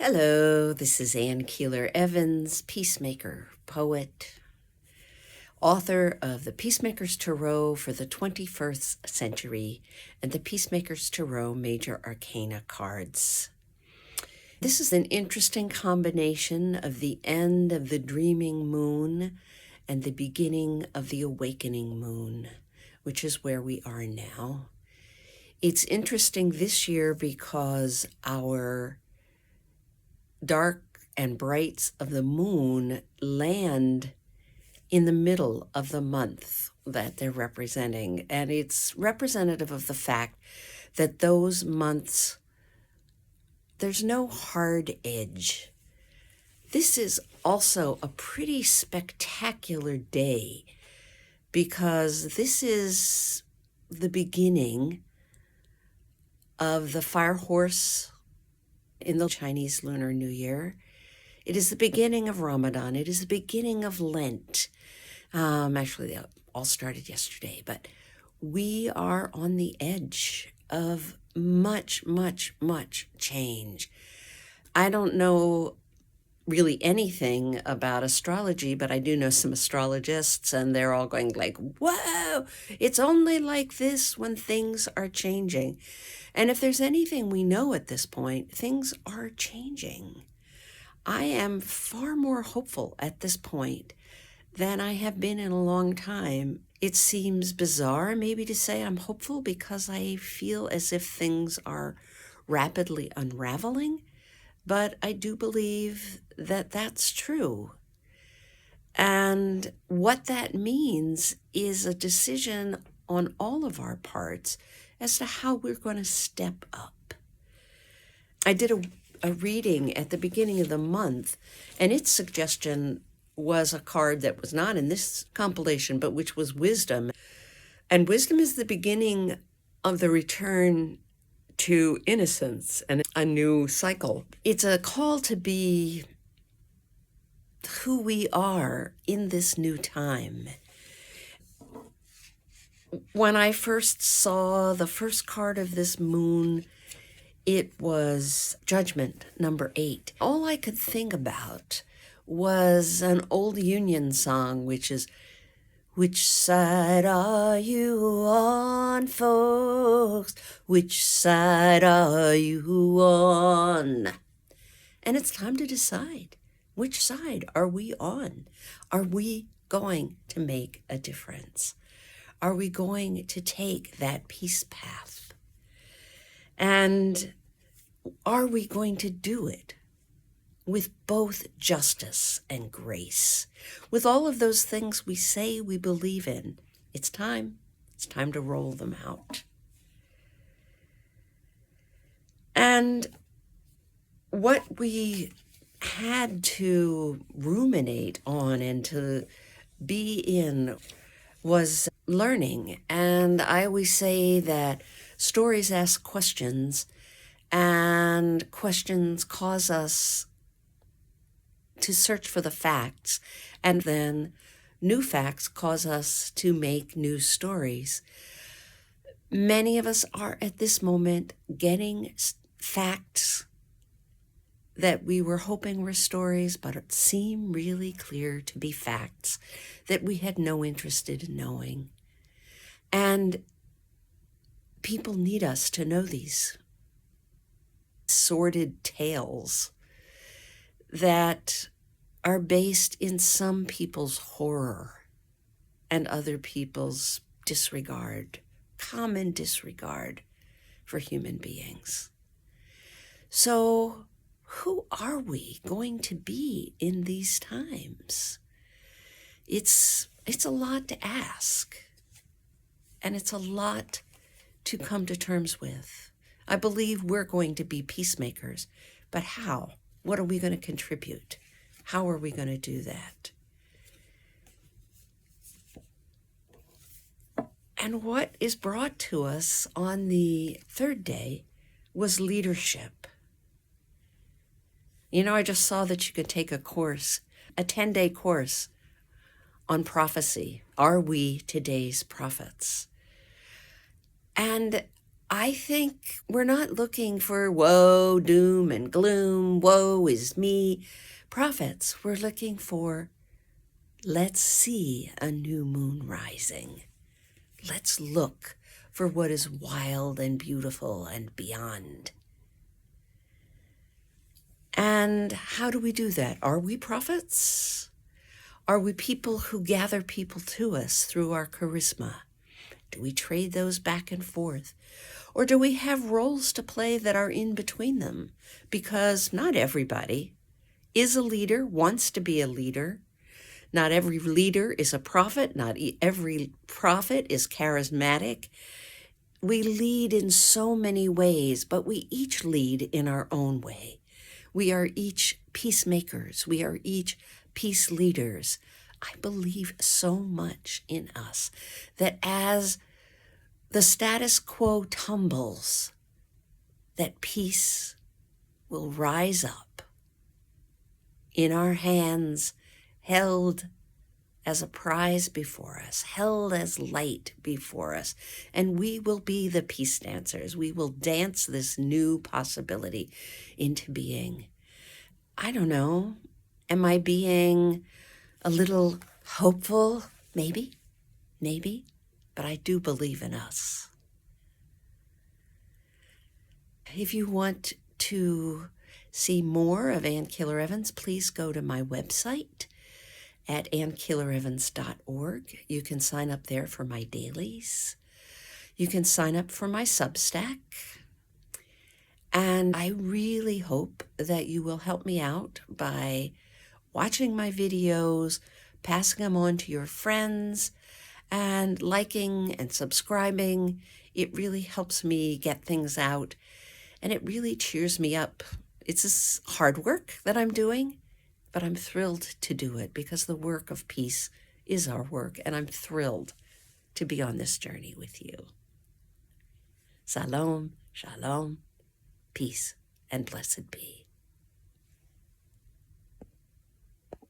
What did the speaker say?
Hello, this is Ann Keeler Evans, peacemaker, poet, author of the Peacemaker's Tarot for the 21st century and the Peacemaker's Tarot Major Arcana cards. This is an interesting combination of the end of the dreaming moon and the beginning of the awakening moon, which is where we are now. It's interesting this year because our dark and brights of the moon land in the middle of the month that they're representing. And it's representative of the fact that those months, there's no hard edge. This is also a pretty spectacular day because this is the beginning of the fire horse in the Chinese Lunar New Year. It is the beginning of Ramadan. It is the beginning of Lent. Actually, they all started yesterday, but we are on the edge of much, much, much change. I don't know really anything about astrology, but I do know some astrologists, and they're all going like, whoa, it's only like this when things are changing. And if there's anything we know at this point, things are changing. I am far more hopeful at this point than I have been in a long time. It seems bizarre maybe to say I'm hopeful because I feel as if things are rapidly unraveling, but I do believe that that's true. And what that means is a decision on all of our parts as to how we're going to step up. I did a reading at the beginning of the month, and its suggestion was a card that was not in this compilation, but which was wisdom. And wisdom is the beginning of the return to innocence and a new cycle. It's a call to be who we are in this new time. When I first saw the first card of this moon, it was Judgment, number 8. All I could think about was an old Union song, which is, which side are you on, folks? Which side are you on? And it's time to decide. Which side are we on? Are we going to make a difference? Are we going to take that peace path? And are we going to do it with both justice and grace? With all of those things we say we believe in, it's time to roll them out. And what we had to ruminate on and to be in was learning. And I always say that stories ask questions, and questions cause us to search for the facts, and then new facts cause us to make new stories. Many of us are at this moment getting facts that we were hoping were stories, but it seemed really clear to be facts that we had no interest in knowing. And people need us to know these sordid tales that are based in some people's horror and other people's disregard, common disregard for human beings. So, who are we going to be in these times? It's a lot to ask, and it's a lot to come to terms with. I believe we're going to be peacemakers, but how? What are we going to contribute? How are we going to do that? And what is brought to us on the third day was leadership. You know, I just saw that you could take a course, a 10-day course on prophecy. Are we today's prophets? And I think we're not looking for woe, doom, and gloom, woe is me prophets. We're looking for let's see a new moon rising. Let's look for what is wild and beautiful and beyond. And how do we do that? Are we prophets? Are we people who gather people to us through our charisma? Do we trade those back and forth? Or do we have roles to play that are in between them? Because not everybody is a leader, wants to be a leader. Not every leader is a prophet. Not every prophet is charismatic. We lead in so many ways, but we each lead in our own way. We are each peacemakers. We are each peace leaders. I believe so much in us that as the status quo tumbles, that peace will rise up in our hands, held as a prize before us, held as light before us, and we will be the peace dancers. We will dance this new possibility into being. I don't know. Am I being a little hopeful? Maybe, but I do believe in us. If you want to see more of Ann Keeler Evans, please go to my website at annkeelerevans.org. You can sign up there for my dailies. You can sign up for my Substack. And I really hope that you will help me out by watching my videos, passing them on to your friends, and liking and subscribing. It really helps me get things out, and it really cheers me up. It's this hard work that I'm doing, but I'm thrilled to do it because the work of peace is our work, and I'm thrilled to be on this journey with you. Salom, shalom, peace, and blessed be.